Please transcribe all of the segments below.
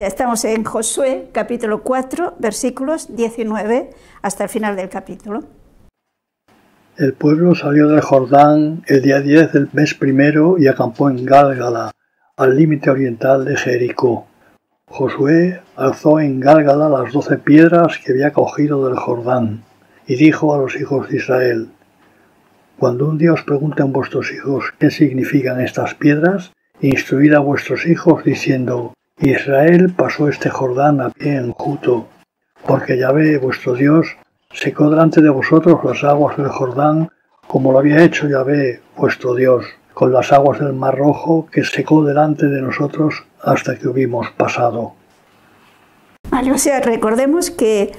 Estamos en Josué, capítulo 4, versículos 19 hasta el final del capítulo. El pueblo salió del Jordán el día 10 del mes primero y acampó en Gálgala, al límite oriental de Jericó. Josué alzó en Gálgala las 12 piedras que había cogido del Jordán, y dijo a los hijos de Israel: Cuando un día os pregunten vuestros hijos qué significan estas piedras, instruid a vuestros hijos diciendo: Israel pasó este Jordán a pie enjuto, porque Yahvé vuestro Dios secó delante de vosotros las aguas del Jordán, como lo había hecho Yahvé vuestro Dios, con las aguas del Mar Rojo, que secó delante de nosotros hasta que hubimos pasado. Vale, o sea, recordemos que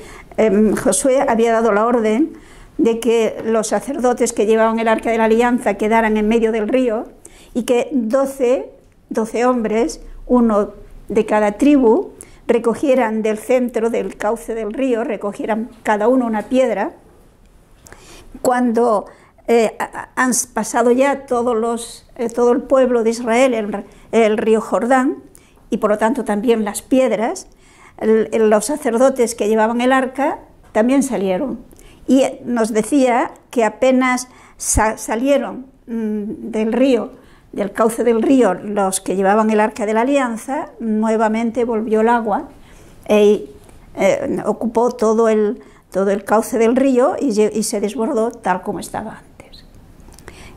Josué había dado la orden de que los sacerdotes que llevaban el arca de la alianza quedaran en medio del río y que 12 hombres, uno de cada tribu, recogieran del centro del cauce del río, recogieran cada uno una piedra. Cuando han pasado ya todo el pueblo de Israel el río Jordán, y por lo tanto también las piedras, los sacerdotes que llevaban el arca también salieron. Y nos decía que apenas salieron del río, del cauce del río, los que llevaban el arca de la alianza, nuevamente volvió el agua e ocupó todo el cauce del río y se desbordó tal como estaba antes.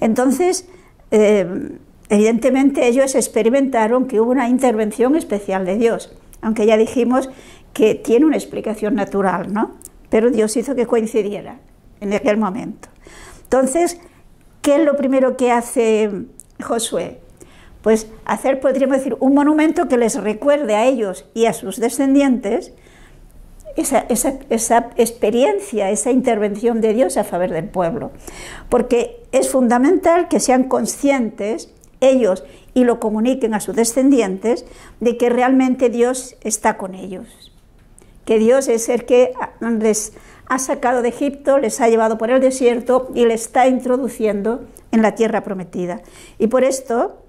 Entonces, evidentemente ellos experimentaron que hubo una intervención especial de Dios, aunque ya dijimos que tiene una explicación natural, ¿no? Pero Dios hizo que coincidiera en aquel momento. Entonces, ¿qué es lo primero que hace Josué? Pues hacer, podríamos decir, un monumento que les recuerde a ellos y a sus descendientes esa experiencia, esa intervención de Dios a favor del pueblo. Porque es fundamental que sean conscientes ellos y lo comuniquen a sus descendientes de que realmente Dios está con ellos. Que Dios es el que les ha sacado de Egipto, les ha llevado por el desierto y les está introduciendo en la tierra prometida. Y por esto,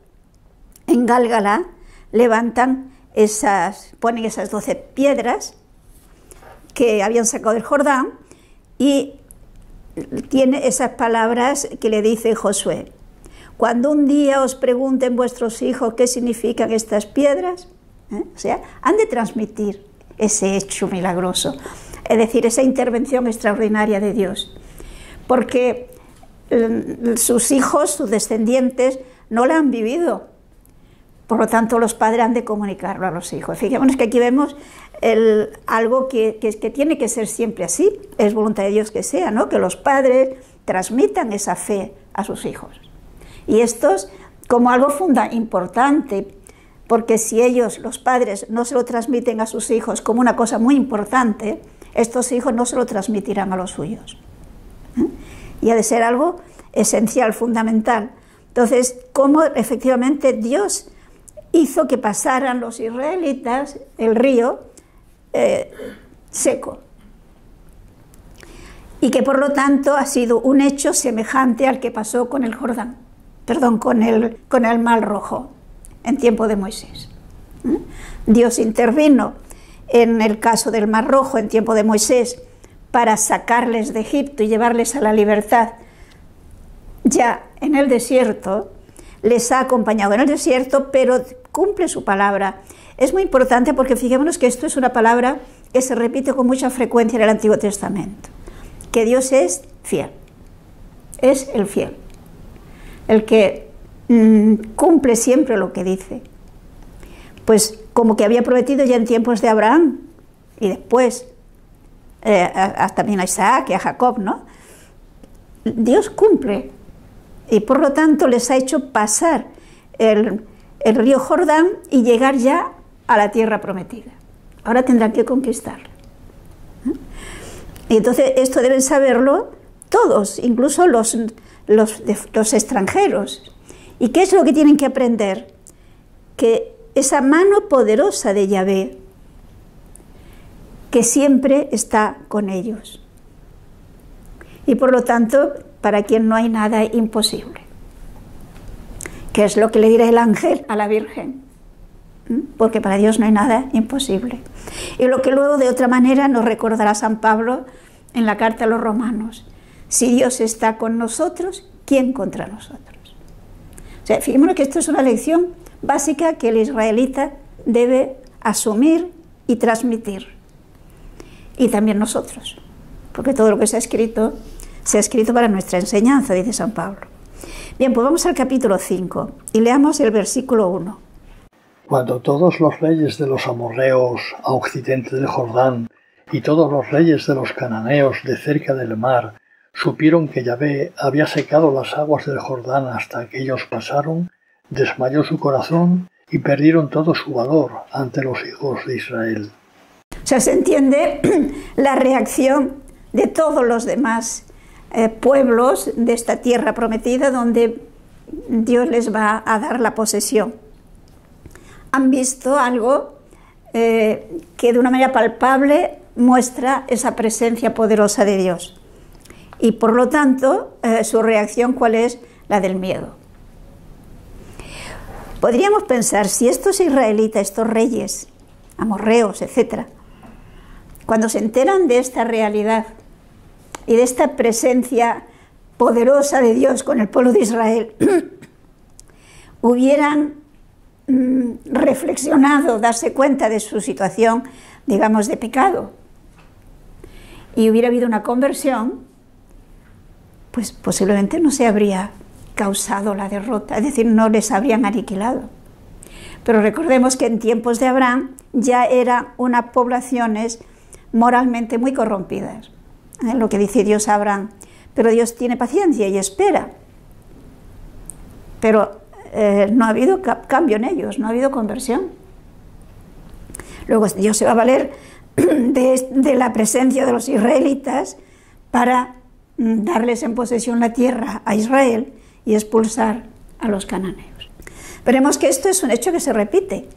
en Gálgala, ponen esas 12 piedras que habían sacado del Jordán, y tiene esas palabras que le dice Josué: cuando un día os pregunten vuestros hijos qué significan estas piedras, o sea, han de transmitir ese hecho milagroso, es decir, esa intervención extraordinaria de Dios, porque sus hijos, sus descendientes, no la han vivido. Por lo tanto, los padres han de comunicarlo a los hijos. Fijémonos que aquí vemos algo que tiene que ser siempre así, es voluntad de Dios que sea, ¿no? Que los padres transmitan esa fe a sus hijos. Y esto es como algo importante, porque si ellos, los padres, no se lo transmiten a sus hijos como una cosa muy importante, estos hijos no se lo transmitirán a los suyos. Y ha de ser algo esencial, fundamental. Entonces, cómo efectivamente Dios hizo que pasaran los israelitas el río seco, y que por lo tanto ha sido un hecho semejante al que pasó con el Jordán, con el Mar Rojo en tiempo de Moisés. Dios intervino en el caso del Mar Rojo en tiempo de Moisés para sacarles de Egipto y llevarles a la libertad. Ya en el desierto, les ha acompañado en el desierto, pero cumple su palabra. Es muy importante porque fijémonos que esto es una palabra que se repite con mucha frecuencia en el Antiguo Testamento, que Dios es fiel, es el fiel, el que cumple siempre lo que dice. Pues como que había prometido ya en tiempos de Abraham y después también a Isaac y a Jacob, ¿no? Dios cumple, y por lo tanto les ha hecho pasar el río Jordán y llegar ya a la tierra prometida. Ahora tendrán que conquistarla. Y entonces esto deben saberlo todos, incluso los extranjeros. ¿Y qué es lo que tienen que aprender? Que esa mano poderosa de Yahvé, que siempre está con ellos. Y por lo tanto, para quien no hay nada imposible. Que es lo que le dirá el ángel a la Virgen. porque para Dios no hay nada imposible. Y lo que luego de otra manera nos recordará San Pablo en la carta a los Romanos: si Dios está con nosotros, ¿quién contra nosotros? O sea, fijémonos que esto es una lección básica que el israelita debe asumir y transmitir. Y también nosotros, porque todo lo que se ha escrito para nuestra enseñanza, dice San Pablo. Bien, pues vamos al capítulo 5 y leamos el versículo 1. Cuando todos los reyes de los amorreos a occidente del Jordán y todos los reyes de los cananeos de cerca del mar supieron que Yahvé había secado las aguas del Jordán hasta que ellos pasaron, desmayó su corazón y perdieron todo su valor ante los hijos de Israel. O sea, se entiende la reacción de todos los demás pueblos de esta tierra prometida donde Dios les va a dar la posesión. Han visto algo que de una manera palpable muestra esa presencia poderosa de Dios. Y por lo tanto, su reacción, ¿cuál es? La del miedo. Podríamos pensar, si estos israelitas, estos reyes, amorreos, etc., cuando se enteran de esta realidad y de esta presencia poderosa de Dios con el pueblo de Israel, hubieran reflexionado, darse cuenta de su situación, digamos, de pecado, y hubiera habido una conversión, pues posiblemente no se habría causado la derrota, es decir, no les habrían aniquilado. Pero recordemos que en tiempos de Abraham ya eran unas poblaciones moralmente muy corrompidas. Lo que dice Dios a Abraham, pero Dios tiene paciencia y espera. Pero no ha habido cambio en ellos, no ha habido conversión. Luego Dios se va a valer de la presencia de los israelitas para darles en posesión la tierra a Israel y expulsar a los cananeos. Veremos que esto es un hecho que se repite.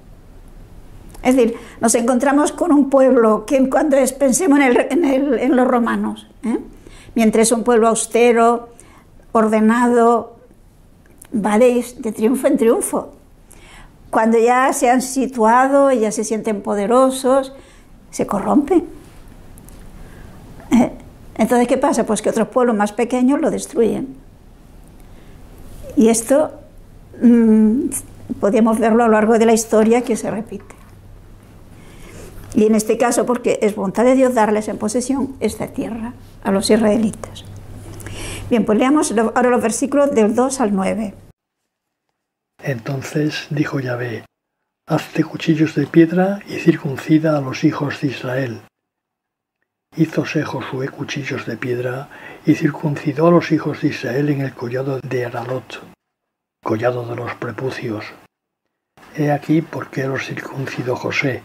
Es decir, nos encontramos con un pueblo que cuando pensemos en los romanos, mientras es un pueblo austero, ordenado, va de triunfo en triunfo. Cuando ya se han situado y ya se sienten poderosos, se corrompen. Entonces, ¿qué pasa? Pues que otros pueblos más pequeños lo destruyen. Y esto podemos verlo a lo largo de la historia, que se repite. Y en este caso, porque es voluntad de Dios darles en posesión esta tierra a los israelitas. Bien, pues leamos ahora los versículos del 2 al 9. Entonces dijo Yahvé: hazte cuchillos de piedra y circuncida a los hijos de Israel. Hízose Josué cuchillos de piedra y circuncidó a los hijos de Israel en el collado de Aralot, collado de los prepucios. He aquí por qué los circuncidó José.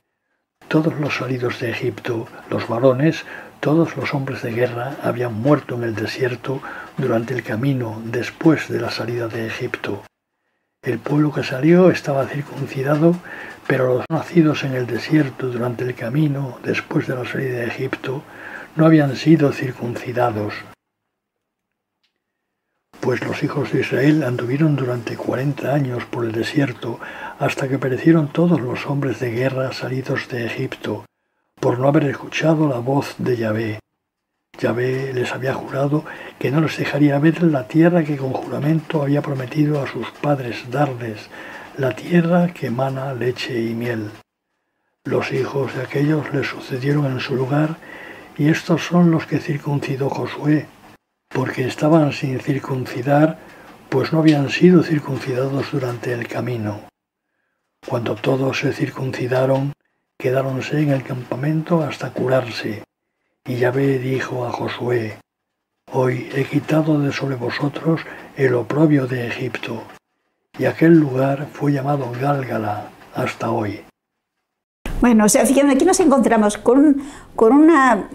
Todos los salidos de Egipto, los varones, todos los hombres de guerra, habían muerto en el desierto durante el camino después de la salida de Egipto. El pueblo que salió estaba circuncidado, pero los nacidos en el desierto durante el camino después de la salida de Egipto no habían sido circuncidados. Pues los hijos de Israel anduvieron durante 40 años por el desierto hasta que perecieron todos los hombres de guerra salidos de Egipto, por no haber escuchado la voz de Yahvé. Yahvé les había jurado que no les dejaría ver la tierra que con juramento había prometido a sus padres darles, la tierra que emana leche y miel. Los hijos de aquellos les sucedieron en su lugar, y estos son los que circuncidó Josué, porque estaban sin circuncidar, pues no habían sido circuncidados durante el camino. Cuando todos se circuncidaron, quedáronse en el campamento hasta curarse. Y Yahvé dijo a Josué: hoy he quitado de sobre vosotros el oprobio de Egipto. Y aquel lugar fue llamado Gálgala hasta hoy. Bueno, o sea, fíjense, aquí nos encontramos con una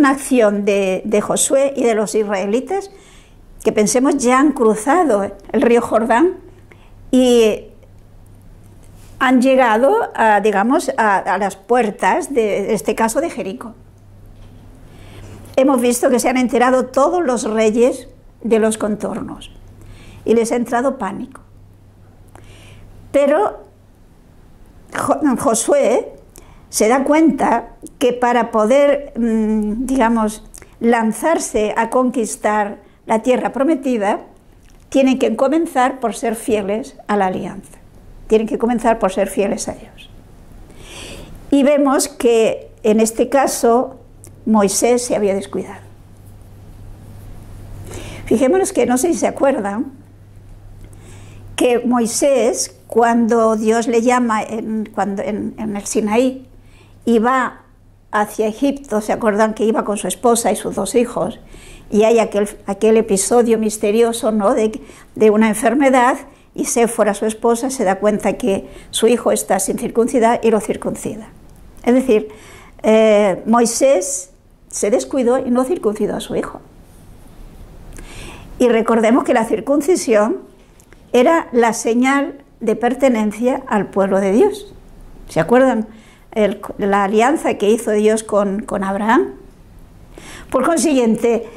acción de Josué y de los israelitas, que pensemos ya han cruzado el río Jordán y han llegado a, digamos, a las puertas de este caso de Jericó. Hemos visto que se han enterado todos los reyes de los contornos y les ha entrado pánico. Pero Josué se da cuenta que para poder, digamos, lanzarse a conquistar la tierra prometida, tienen que comenzar por ser fieles a la alianza. Tienen que comenzar por ser fieles a Dios. Y vemos que en este caso Moisés se había descuidado. Fijémonos que, no sé si se acuerdan, que Moisés, cuando Dios le llama en el Sinaí y va hacia Egipto, ¿se acuerdan que iba con su esposa y sus 2 hijos? Y hay aquel episodio misterioso, ¿no?, de una enfermedad, y Séfora, su esposa, se da cuenta que su hijo está sin circuncidar y lo circuncida. Es decir, Moisés se descuidó y no circuncidó a su hijo. Y recordemos que la circuncisión era la señal de pertenencia al pueblo de Dios. ¿Se acuerdan? La alianza que hizo Dios con Abraham. Por consiguiente,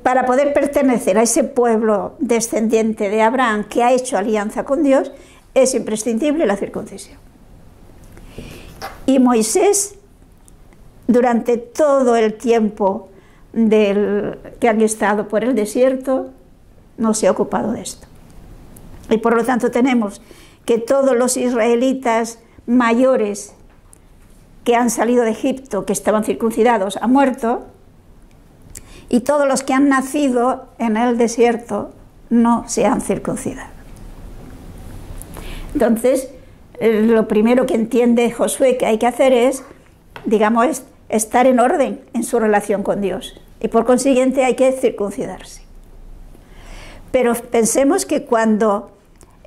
para poder pertenecer a ese pueblo descendiente de Abraham que ha hecho alianza con Dios, es imprescindible la circuncisión. Y Moisés, durante todo el tiempo que han estado por el desierto, no se ha ocupado de esto. Y por lo tanto tenemos que todos los israelitas mayores que han salido de Egipto, que estaban circuncidados, han muerto, y todos los que han nacido en el desierto no se han circuncidado. Entonces, lo primero que entiende Josué que hay que hacer es, digamos, estar en orden en su relación con Dios, y por consiguiente hay que circuncidarse. Pero pensemos que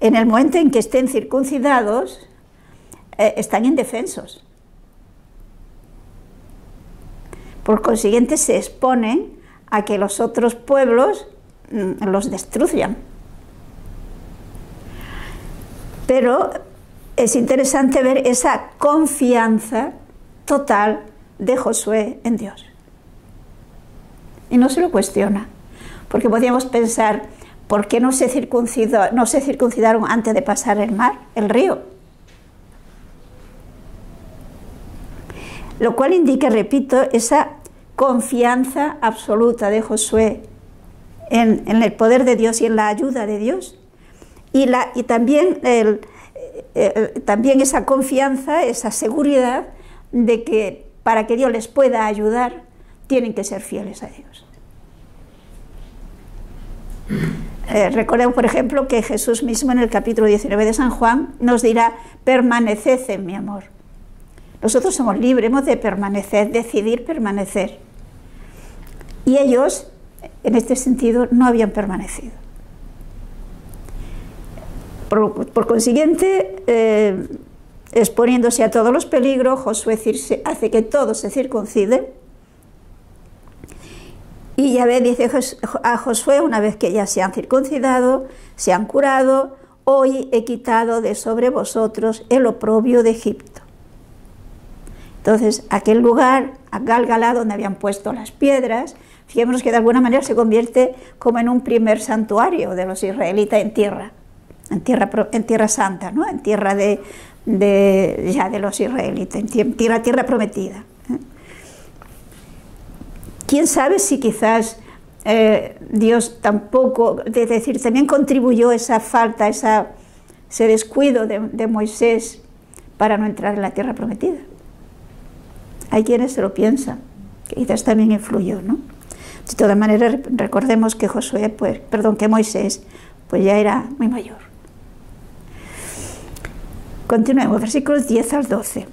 en el momento en que estén circuncidados, están indefensos. Por consiguiente, se exponen a que los otros pueblos los destruyan. Pero es interesante ver esa confianza total de Josué en Dios. Y no se lo cuestiona, porque podríamos pensar, ¿por qué no se circuncidaron antes de pasar el río? Lo cual indica, repito, esa confianza absoluta de Josué en el poder de Dios y en la ayuda de Dios. Y también esa confianza, esa seguridad de que para que Dios les pueda ayudar, tienen que ser fieles a Dios. Recordemos, por ejemplo, que Jesús mismo en el capítulo 19 de San Juan nos dirá: permaneced en mi amor. Nosotros somos libres, hemos de permanecer, decidir permanecer. Y ellos, en este sentido, no habían permanecido. Por consiguiente, exponiéndose a todos los peligros, Josué hace que todos se circunciden. Y Yahvé dice a Josué, una vez que ya se han circuncidado, se han curado, hoy he quitado de sobre vosotros el oprobio de Egipto. Entonces, aquel lugar, a Gálgala, donde habían puesto las piedras, fijémonos que de alguna manera se convierte como en un primer santuario de los israelitas en tierra santa, ¿no? En tierra de los israelitas, en tierra prometida. ¿Quién sabe si quizás Dios tampoco, es decir, también contribuyó esa falta, ese descuido de Moisés para no entrar en la tierra prometida? Hay quienes se lo piensan, que quizás también influyó, ¿no? De todas maneras, recordemos que Moisés pues ya era muy mayor. Continuemos, versículos 10 al 12.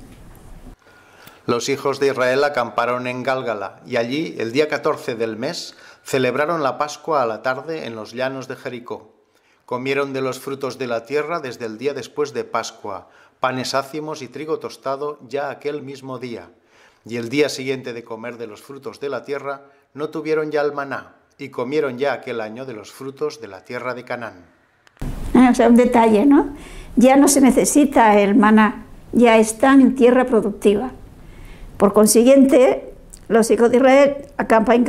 Los hijos de Israel acamparon en Gálgala, y allí, el día 14 del mes, celebraron la Pascua a la tarde en los llanos de Jericó. Comieron de los frutos de la tierra desde el día después de Pascua, panes ácimos y trigo tostado ya aquel mismo día. Y el día siguiente de comer de los frutos de la tierra, no tuvieron ya el maná, y comieron ya aquel año de los frutos de la tierra de Canaán. O sea, un detalle, ¿no? Ya no se necesita el maná, ya están en tierra productiva. Por consiguiente, los hijos de Israel acampan en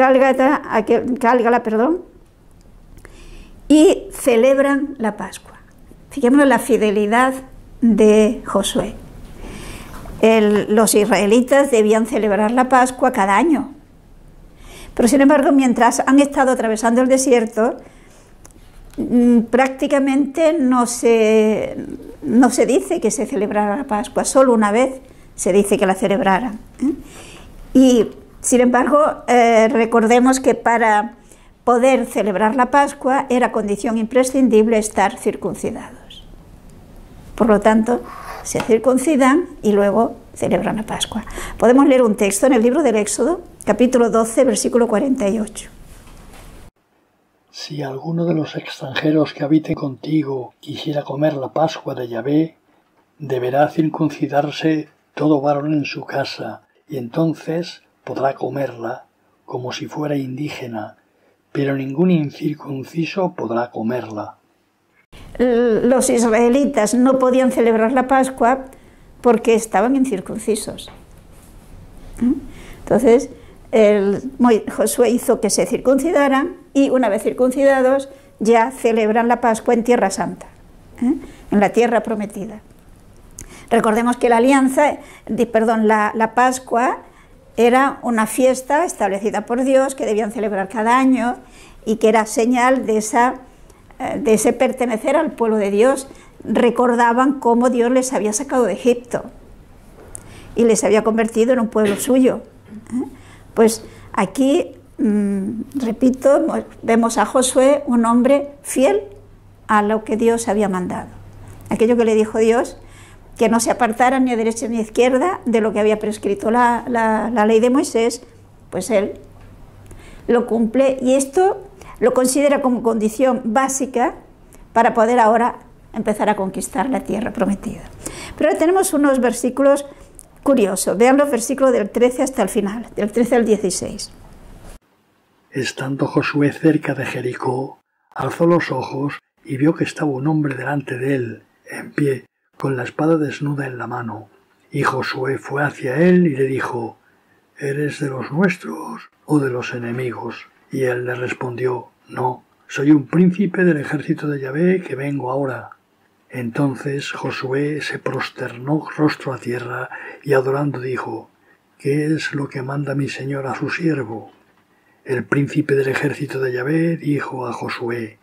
Gálgala, y celebran la Pascua. Fijémonos la fidelidad de Josué. Los israelitas debían celebrar la Pascua cada año. Pero sin embargo, mientras han estado atravesando el desierto, prácticamente no se dice que se celebrara la Pascua, solo una vez se dice que la celebraran. Y sin embargo, recordemos que para poder celebrar la Pascua era condición imprescindible estar circuncidados. Por lo tanto, se circuncidan y luego celebran la Pascua. Podemos leer un texto en el libro del Éxodo, capítulo 12, versículo 48. Si alguno de los extranjeros que habiten contigo quisiera comer la Pascua de Yahvé, deberá circuncidarse todo varón en su casa, y entonces podrá comerla como si fuera indígena, pero ningún incircunciso podrá comerla. Los israelitas no podían celebrar la Pascua porque estaban incircuncisos. Entonces, Josué hizo que se circuncidaran y una vez circuncidados ya celebran la Pascua en Tierra Santa, en la tierra prometida. Recordemos que la Pascua era una fiesta establecida por Dios que debían celebrar cada año y que era señal de ese pertenecer al pueblo de Dios. Recordaban cómo Dios les había sacado de Egipto y les había convertido en un pueblo suyo. Pues aquí, repito, vemos a Josué, un hombre fiel a lo que Dios había mandado. Aquello que le dijo Dios, que no se apartara ni a derecha ni a izquierda de lo que había prescrito la ley de Moisés, pues él lo cumple y esto lo considera como condición básica para poder ahora empezar a conquistar la tierra prometida. Pero ahora tenemos unos versículos curiosos. Vean los versículos del 13 hasta el final, del 13 al 16. Estando Josué cerca de Jericó, alzó los ojos y vio que estaba un hombre delante de él, en pie, con la espada desnuda en la mano. Y Josué fue hacia él y le dijo: ¿Eres de los nuestros o de los enemigos? Y él le respondió: No, soy un príncipe del ejército de Yahvé que vengo ahora. Entonces Josué se prosternó rostro a tierra y adorando dijo: ¿Qué es lo que manda mi señor a su siervo? El príncipe del ejército de Yahvé dijo a Josué: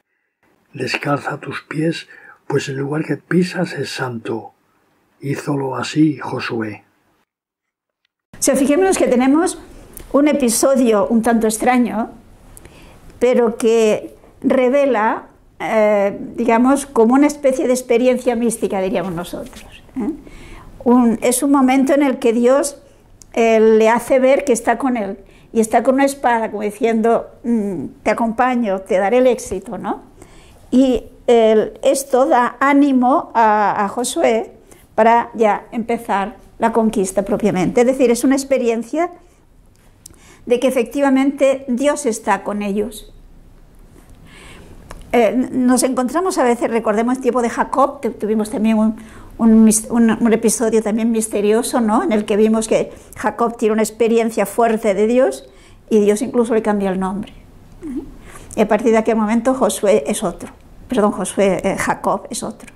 Descalza tus pies, pues el lugar que pisas es santo. Hízolo así Josué. Fijémonos que tenemos un episodio un tanto extraño, pero que revela, digamos, como una especie de experiencia mística, diríamos nosotros. Es un momento en el que Dios le hace ver que está con él, y está con una espada, como diciendo, te acompaño, te daré el éxito, ¿no? Y esto da ánimo a Josué para ya empezar la conquista propiamente. Es decir, es una experiencia de que efectivamente Dios está con ellos. Nos encontramos a veces, recordemos el tiempo de Jacob, que tuvimos también un episodio también misterioso, ¿no? En el que vimos que Jacob tiene una experiencia fuerte de Dios y Dios incluso le cambia el nombre. Y a partir de aquel momento Jacob es otro.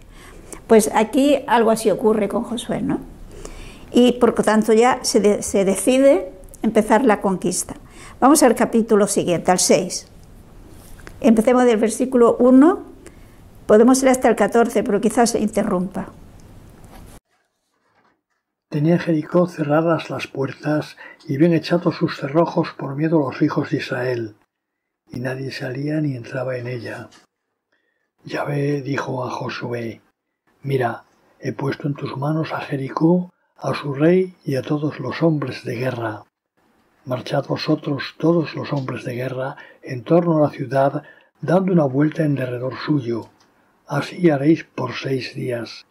Pues aquí algo así ocurre con Josué, ¿no? Y por lo tanto ya se decide empezar la conquista. Vamos al capítulo siguiente, al 6. Empecemos del versículo 1, podemos ir hasta el 14, pero quizás se interrumpa. Tenía Jericó cerradas las puertas y bien echados sus cerrojos por miedo a los hijos de Israel, y nadie salía ni entraba en ella. Yahvé dijo a Josué: Mira, he puesto en tus manos a Jericó, a su rey y a todos los hombres de guerra. Marchad vosotros todos los hombres de guerra en torno a la ciudad, dando una vuelta en derredor suyo. Así haréis por 6 días.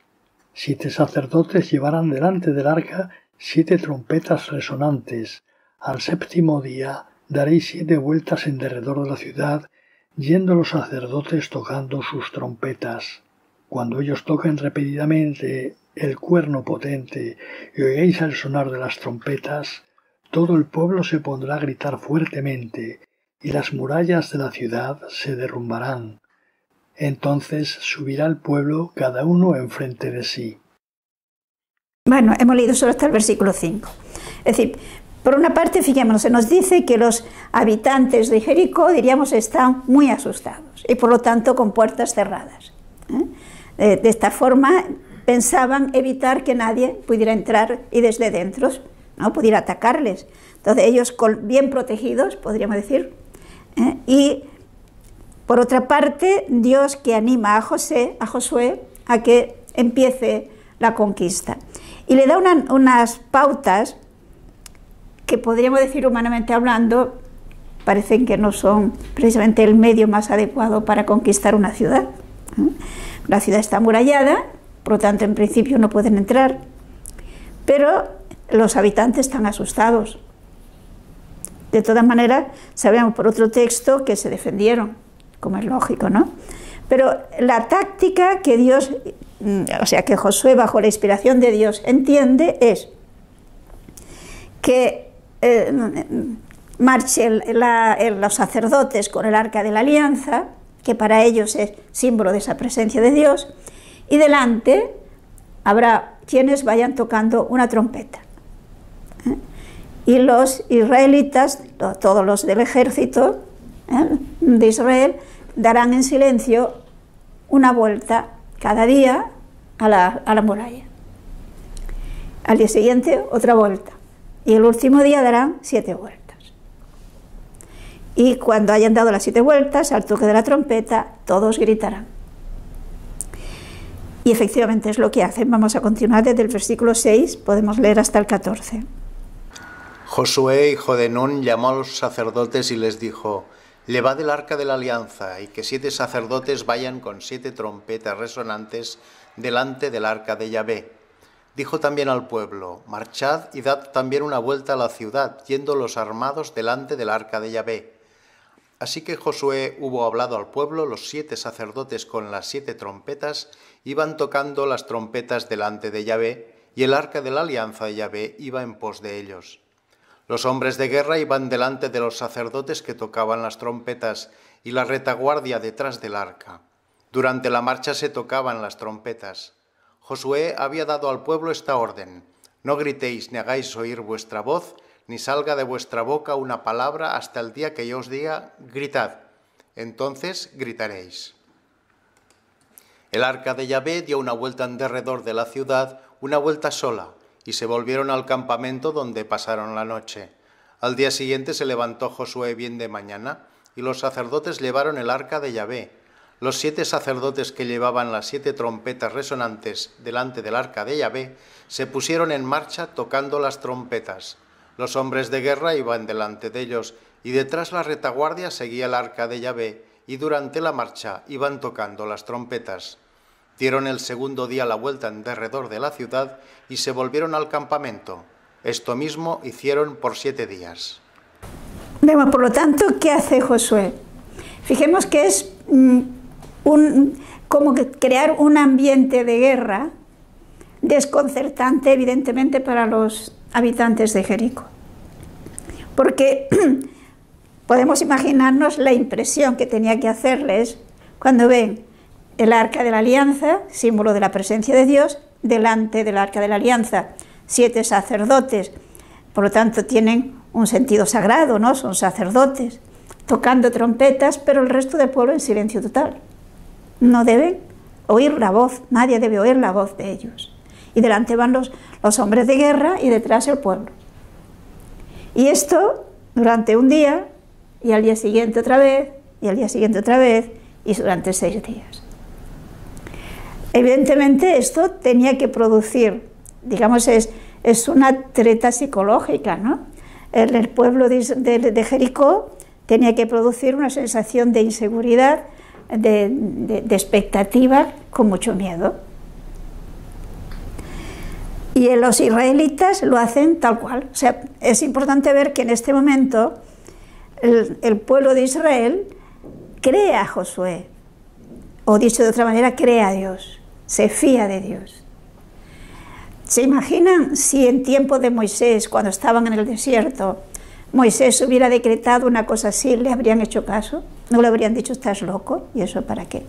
7 sacerdotes llevarán delante del arca 7 trompetas resonantes. Al 7º día daréis 7 vueltas en derredor de la ciudad, yendo los sacerdotes tocando sus trompetas. Cuando ellos toquen repetidamente el cuerno potente y oigáis el sonar de las trompetas, todo el pueblo se pondrá a gritar fuertemente, y las murallas de la ciudad se derrumbarán. Entonces subirá el pueblo cada uno enfrente de sí. Bueno, hemos leído solo hasta el versículo 5. Es decir, por una parte, fijémonos, se nos dice que los habitantes de Jericó, diríamos, están muy asustados y por lo tanto con puertas cerradas. De esta forma pensaban evitar que nadie pudiera entrar y desde dentro no pudiera atacarles. Entonces ellos bien protegidos, podríamos decir. Y por otra parte, Dios que anima a Josué a que empiece la conquista. Y le da unas pautas que podríamos decir, humanamente hablando, parecen que no son precisamente el medio más adecuado para conquistar una ciudad. La ciudad está amurallada, por lo tanto en principio no pueden entrar, pero los habitantes están asustados. De todas maneras, sabemos por otro texto que se defendieron, como es lógico, ¿no? Pero la táctica que Dios, o sea, que Josué bajo la inspiración de Dios entiende es que marchen los sacerdotes con el arca de la alianza, que para ellos es símbolo de esa presencia de Dios, y delante habrá quienes vayan tocando una trompeta. Y los israelitas, todos los del ejército de Israel, darán en silencio una vuelta cada día a la muralla. Al día siguiente otra vuelta. Y el último día darán 7 vueltas. Y cuando hayan dado las 7 vueltas, al toque de la trompeta, todos gritarán. Y efectivamente es lo que hacen. Vamos a continuar desde el versículo 6, podemos leer hasta el 14. Josué, hijo de Nun, llamó a los sacerdotes y les dijo: Llevad el arca de la alianza, y que 7 sacerdotes vayan con 7 trompetas resonantes delante del arca de Yahvé. Dijo también al pueblo: Marchad y dad también una vuelta a la ciudad, yendo los armados delante del arca de Yahvé. Así que Josué hubo hablado al pueblo, los 7 sacerdotes con las 7 trompetas iban tocando las trompetas delante de Yahvé, y el arca de la alianza de Yahvé iba en pos de ellos. Los hombres de guerra iban delante de los sacerdotes que tocaban las trompetas, y la retaguardia detrás del arca. Durante la marcha se tocaban las trompetas. Josué había dado al pueblo esta orden: no gritéis ni hagáis oír vuestra voz, ni salga de vuestra boca una palabra hasta el día que yo os diga: gritad. Entonces gritaréis. El arca de Yahvé dio una vuelta en derredor de la ciudad, una vuelta sola, y se volvieron al campamento donde pasaron la noche. Al día siguiente se levantó Josué bien de mañana, y los sacerdotes llevaron el arca de Yahvé. Los 7 sacerdotes que llevaban las 7 trompetas resonantes delante del arca de Yahvé se pusieron en marcha tocando las trompetas. Los hombres de guerra iban delante de ellos, y detrás la retaguardia seguía el arca de Yahvé, y durante la marcha iban tocando las trompetas. Dieron el segundo día la vuelta en derredor de la ciudad y se volvieron al campamento. Esto mismo hicieron por 7 días. Vemos, por lo tanto, ¿qué hace Josué? Fijemos que es como que crear un ambiente de guerra desconcertante, evidentemente, para los habitantes de Jericó. Porque podemos imaginarnos la impresión que tenía que hacerles cuando ven el arca de la alianza, símbolo de la presencia de Dios, delante del arca de la alianza 7 sacerdotes, por lo tanto tienen un sentido sagrado, ¿no? Son sacerdotes, tocando trompetas, pero el resto del pueblo en silencio total. No deben oír la voz, nadie debe oír la voz de ellos. Y delante van los hombres de guerra y detrás el pueblo. Y esto durante un día, y al día siguiente otra vez, y al día siguiente otra vez, y durante 6 días. Evidentemente esto tenía que producir, digamos, es una treta psicológica, ¿no? El pueblo de Jericó tenía que producir una sensación de inseguridad, de expectativa, con mucho miedo. Y los israelitas lo hacen tal cual. O sea, es importante ver que en este momento el pueblo de Israel cree a Josué, o dicho de otra manera, cree a Dios, se fía de Dios. ¿Se imaginan si en tiempo de Moisés, cuando estaban en el desierto, Moisés hubiera decretado una cosa así, le habrían hecho caso? ¿No le habrían dicho, estás loco? ¿Y eso para qué?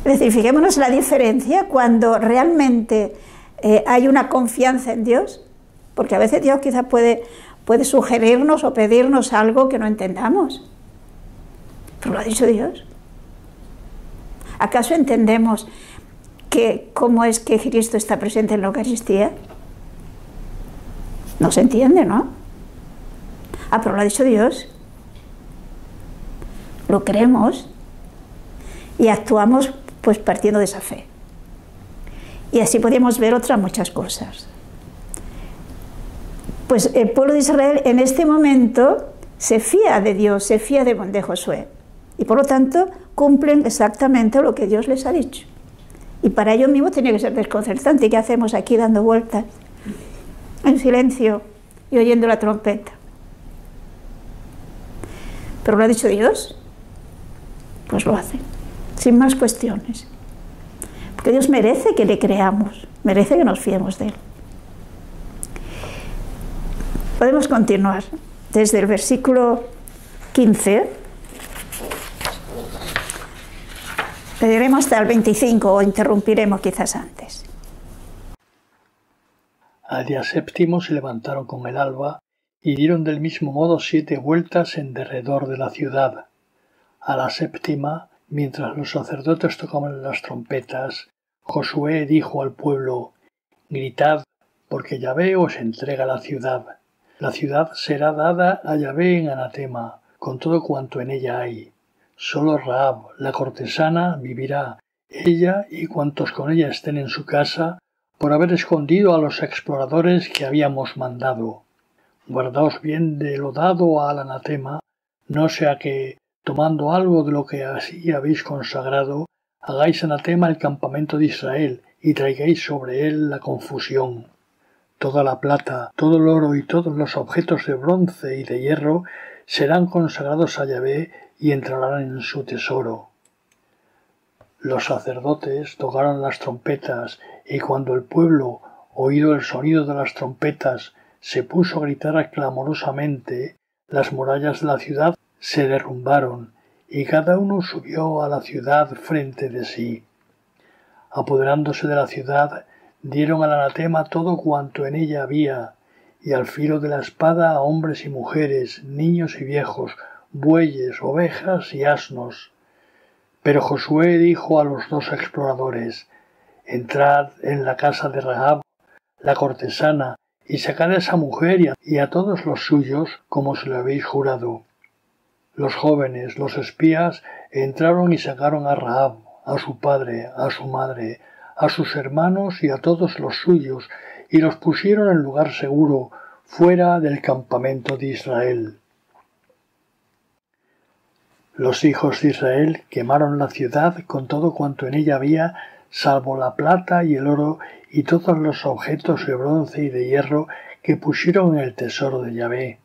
Es decir, fijémonos la diferencia cuando realmente hay una confianza en Dios, porque a veces Dios quizás puede sugerirnos o pedirnos algo que no entendamos, pero lo ha dicho Dios. ¿Acaso entendemos cómo es que Cristo está presente en la Eucaristía? No se entiende, ¿no? Pero lo ha dicho Dios. Lo creemos y actuamos pues partiendo de esa fe. Y así podemos ver otras muchas cosas. Pues el pueblo de Israel en este momento se fía de Dios, se fía de Josué. Y por lo tanto cumplen exactamente lo que Dios les ha dicho. Y para ellos mismos tiene que ser desconcertante. ¿Qué hacemos aquí dando vueltas en silencio y oyendo la trompeta? Pero lo ha dicho Dios, pues lo hace, sin más cuestiones. Porque Dios merece que le creamos, merece que nos fiemos de Él. Podemos continuar desde el versículo 15. Leeremos hasta el 25 o interrumpiremos quizás antes. Al día séptimo se levantaron con el alba y dieron del mismo modo 7 vueltas en derredor de la ciudad. A la séptima, mientras los sacerdotes tocaban las trompetas, Josué dijo al pueblo: «Gritad, porque Yahvé os entrega la ciudad. La ciudad será dada a Yahvé en anatema, con todo cuanto en ella hay. Solo Rahab, la cortesana, vivirá, ella y cuantos con ella estén en su casa, por haber escondido a los exploradores que habíamos mandado. Guardaos bien de lo dado al anatema, no sea que, tomando algo de lo que así habéis consagrado, hagáis anatema el campamento de Israel y traigáis sobre él la confusión. Toda la plata, todo el oro y todos los objetos de bronce y de hierro serán consagrados a Yahvé y entrarán en su tesoro». Los sacerdotes tocaron las trompetas, y cuando el pueblo, oído el sonido de las trompetas, se puso a gritar clamorosamente, las murallas de la ciudad se derrumbaron, y cada uno subió a la ciudad frente de sí. Apoderándose de la ciudad, dieron al anatema todo cuanto en ella había, y al filo de la espada a hombres y mujeres, niños y viejos, bueyes, ovejas y asnos. Pero Josué dijo a los 2 exploradores: «Entrad en la casa de Rahab, la cortesana, y sacad a esa mujer y a todos los suyos, como se lo habéis jurado». Los jóvenes, los espías, entraron y sacaron a Rahab, a su padre, a su madre, a sus hermanos y a todos los suyos, y los pusieron en lugar seguro, fuera del campamento de Israel. Los hijos de Israel quemaron la ciudad con todo cuanto en ella había, salvo la plata y el oro y todos los objetos de bronce y de hierro que pusieron en el tesoro de Yahvé.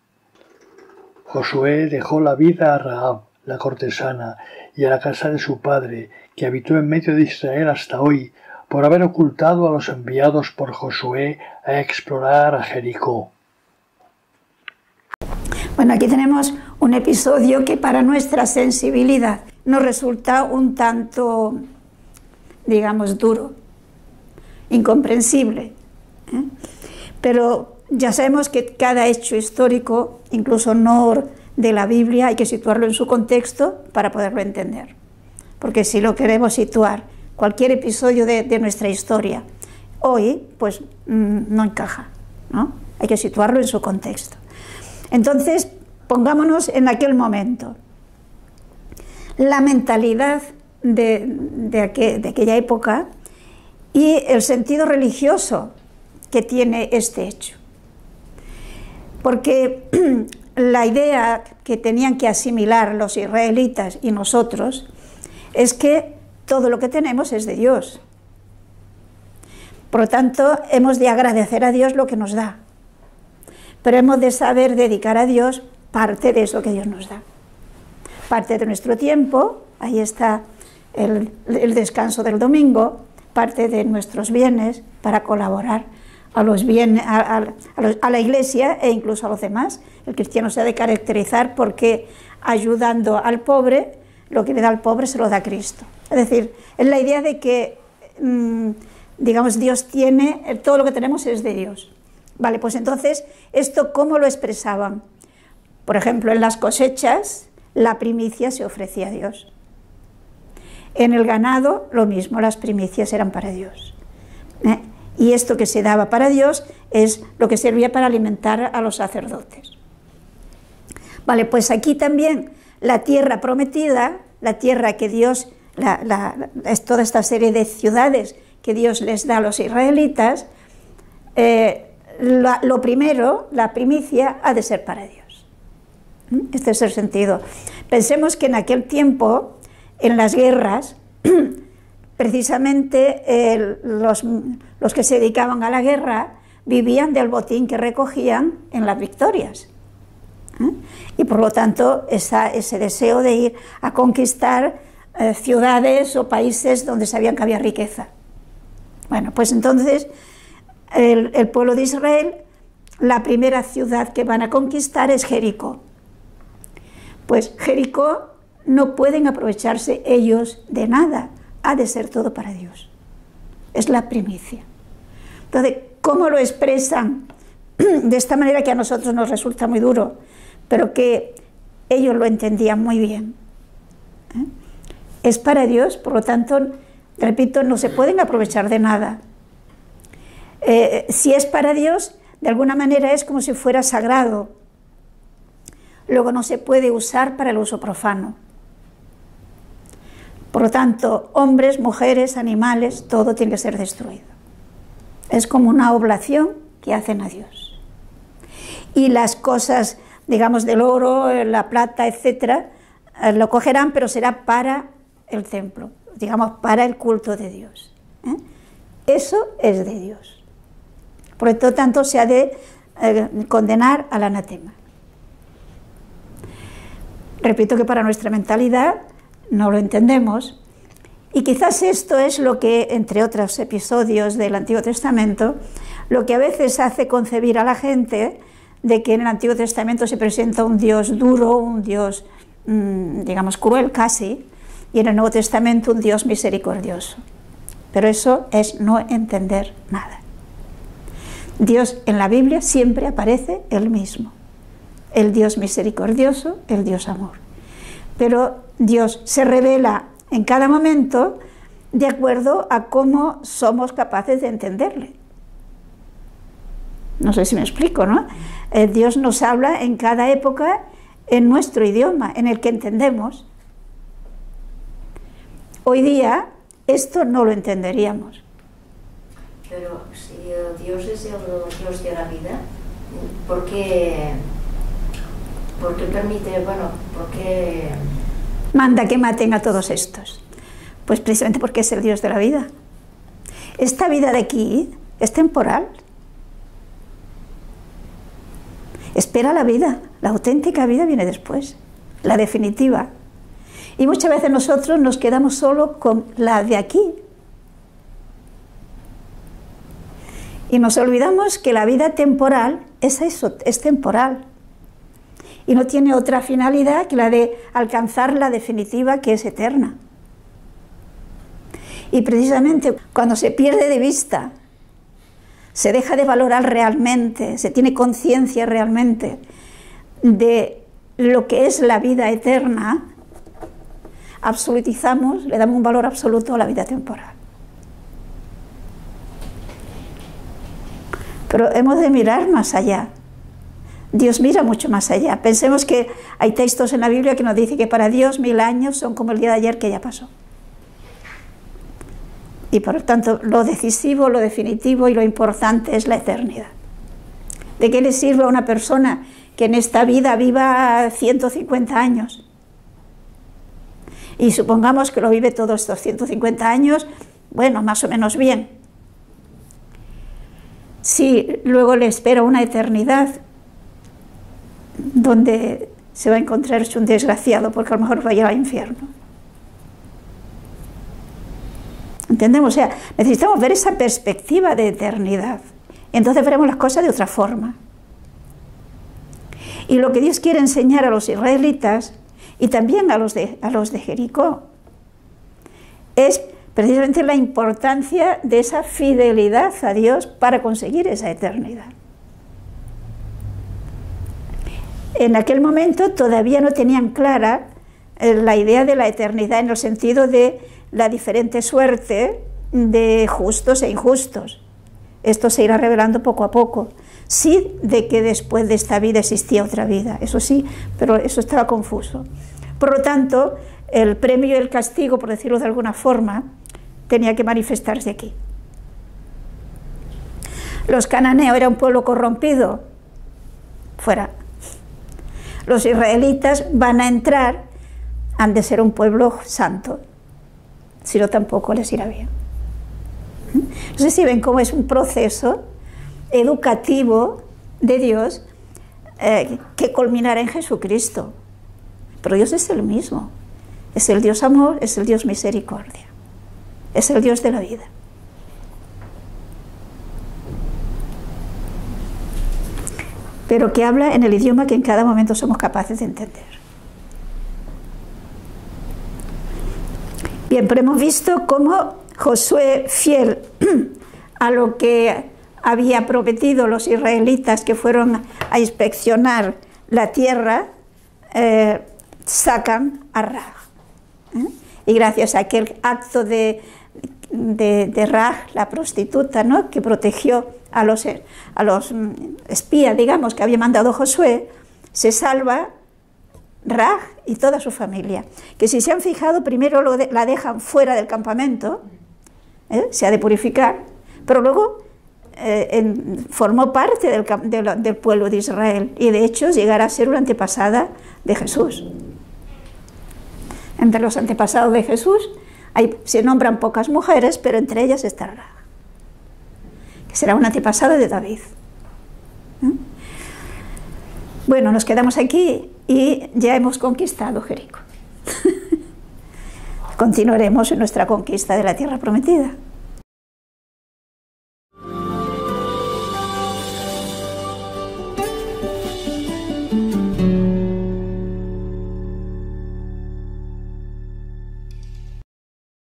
Josué dejó la vida a Rahab, la cortesana, y a la casa de su padre, que habitó en medio de Israel hasta hoy, por haber ocultado a los enviados por Josué a explorar a Jericó. Bueno, aquí tenemos un episodio que para nuestra sensibilidad nos resulta un tanto, digamos, duro, incomprensible, ¿eh? Pero ya sabemos que cada hecho histórico, incluso no de la Biblia, hay que situarlo en su contexto para poderlo entender. Porque si lo queremos situar, cualquier episodio de nuestra historia, hoy, pues no encaja, ¿no? Hay que situarlo en su contexto. Entonces, pongámonos en aquel momento. La mentalidad de aquella época y el sentido religioso que tiene este hecho. Porque la idea que tenían que asimilar los israelitas y nosotros es que todo lo que tenemos es de Dios. Por lo tanto, hemos de agradecer a Dios lo que nos da. Pero hemos de saber dedicar a Dios parte de eso que Dios nos da. Parte de nuestro tiempo, ahí está el descanso del domingo, parte de nuestros bienes para colaborar a la Iglesia e incluso a los demás. El cristiano se ha de caracterizar porque ayudando al pobre, lo que le da al pobre se lo da Cristo. Es decir, es la idea de que digamos, Dios tiene, todo lo que tenemos es de Dios. Vale, pues entonces, ¿esto cómo lo expresaban? Por ejemplo, en las cosechas, la primicia se ofrecía a Dios. En el ganado, lo mismo, las primicias eran para Dios. Y esto que se daba para Dios es lo que servía para alimentar a los sacerdotes. Vale, pues aquí también la tierra prometida, la tierra que Dios, es toda esta serie de ciudades que Dios les da a los israelitas, lo primero, la primicia, ha de ser para Dios. Este es el sentido. Pensemos que en aquel tiempo, en las guerras, precisamente los que se dedicaban a la guerra vivían del botín que recogían en las victorias. Y por lo tanto ese deseo de ir a conquistar ciudades o países donde sabían que había riqueza. Bueno, pues entonces el pueblo de Israel, la primera ciudad que van a conquistar es Jericó. Pues Jericó no pueden aprovecharse ellos de nada, ha de ser todo para Dios. Es la primicia. Entonces, ¿cómo lo expresan? De esta manera que a nosotros nos resulta muy duro, pero que ellos lo entendían muy bien. Es para Dios, por lo tanto, repito, no se pueden aprovechar de nada. Si es para Dios, de alguna manera es como si fuera sagrado. Luego no se puede usar para el uso profano. Por lo tanto, hombres, mujeres, animales, todo tiene que ser destruido. Es como una oblación que hacen a Dios. Y las cosas, digamos, del oro, la plata, etcétera, lo cogerán, pero será para el templo, digamos, para el culto de Dios. Eso es de Dios. Por lo tanto, se ha de condenar al anatema. Repito que para nuestra mentalidad no lo entendemos, y quizás esto es lo que, entre otros episodios del Antiguo Testamento, lo que a veces hace concebir a la gente de que en el Antiguo Testamento se presenta un Dios duro, un Dios, digamos, cruel casi, y en el Nuevo Testamento un Dios misericordioso. Pero eso es no entender nada. Dios en la Biblia siempre aparece el mismo, el Dios misericordioso, el Dios amor. Pero Dios se revela en cada momento de acuerdo a cómo somos capaces de entenderle. No sé si me explico, ¿no? Dios nos habla en cada época en nuestro idioma, en el que entendemos. Hoy día esto no lo entenderíamos. Pero si Dios es el Dios de la vida, ¿por qué permite, por qué manda que maten a todos estos? Pues precisamente porque es el Dios de la vida. Esta vida de aquí es temporal. Espera la vida, la auténtica vida viene después, la definitiva. Y muchas veces nosotros nos quedamos solo con la de aquí. Y nos olvidamos que la vida temporal es eso, es temporal. Y no tiene otra finalidad que la de alcanzar la definitiva, que es eterna. Y precisamente cuando se pierde de vista, se deja de valorar realmente, se tiene conciencia realmente de lo que es la vida eterna, absolutizamos, le damos un valor absoluto a la vida temporal. Pero hemos de mirar más allá. Dios mira mucho más allá. Pensemos que hay textos en la Biblia que nos dicen que para Dios 1000 años son como el día de ayer que ya pasó. Y por lo tanto, lo decisivo, lo definitivo y lo importante es la eternidad. ¿De qué le sirve a una persona que en esta vida viva 150 años? Y supongamos que lo vive todos estos 150 años, bueno, más o menos bien. Si luego le espera una eternidad donde se va a encontrar un desgraciado porque a lo mejor va a ir al infierno. ¿Entendemos? O sea, necesitamos ver esa perspectiva de eternidad. Entonces veremos las cosas de otra forma. Y lo que Dios quiere enseñar a los israelitas y también a los de Jericó es precisamente la importancia de esa fidelidad a Dios para conseguir esa eternidad. En aquel momento todavía no tenían clara la idea de la eternidad en el sentido de la diferente suerte de justos e injustos. Esto se irá revelando poco a poco. Sí, de que después de esta vida existía otra vida, eso sí, pero eso estaba confuso. Por lo tanto, el premio y el castigo, por decirlo de alguna forma, tenía que manifestarse aquí. Los cananeos eran un pueblo corrompido, fuera. Los israelitas van a entrar, han de ser un pueblo santo, si no tampoco les irá bien. No sé si ven cómo es un proceso educativo de Dios que culminará en Jesucristo. Pero Dios es el mismo, es el Dios amor, es el Dios misericordia, es el Dios de la vida. Pero que habla en el idioma que en cada momento somos capaces de entender. Bien, pero hemos visto cómo Josué, fiel a lo que había prometido los israelitas que fueron a inspeccionar la tierra, sacan a Raj. Y gracias a aquel acto de Raj, la prostituta, ¿no?, que protegió a los espías, digamos, que había mandado Josué, se salva Raj y toda su familia. Que si se han fijado, primero la dejan fuera del campamento, se ha de purificar, pero luego formó parte del pueblo de Israel y de hecho llegará a ser una antepasada de Jesús. Entre los antepasados de Jesús se nombran pocas mujeres, pero entre ellas está Raj, que será un antepasado de David. Bueno, nos quedamos aquí y ya hemos conquistado Jericó. Continuaremos en nuestra conquista de la tierra prometida.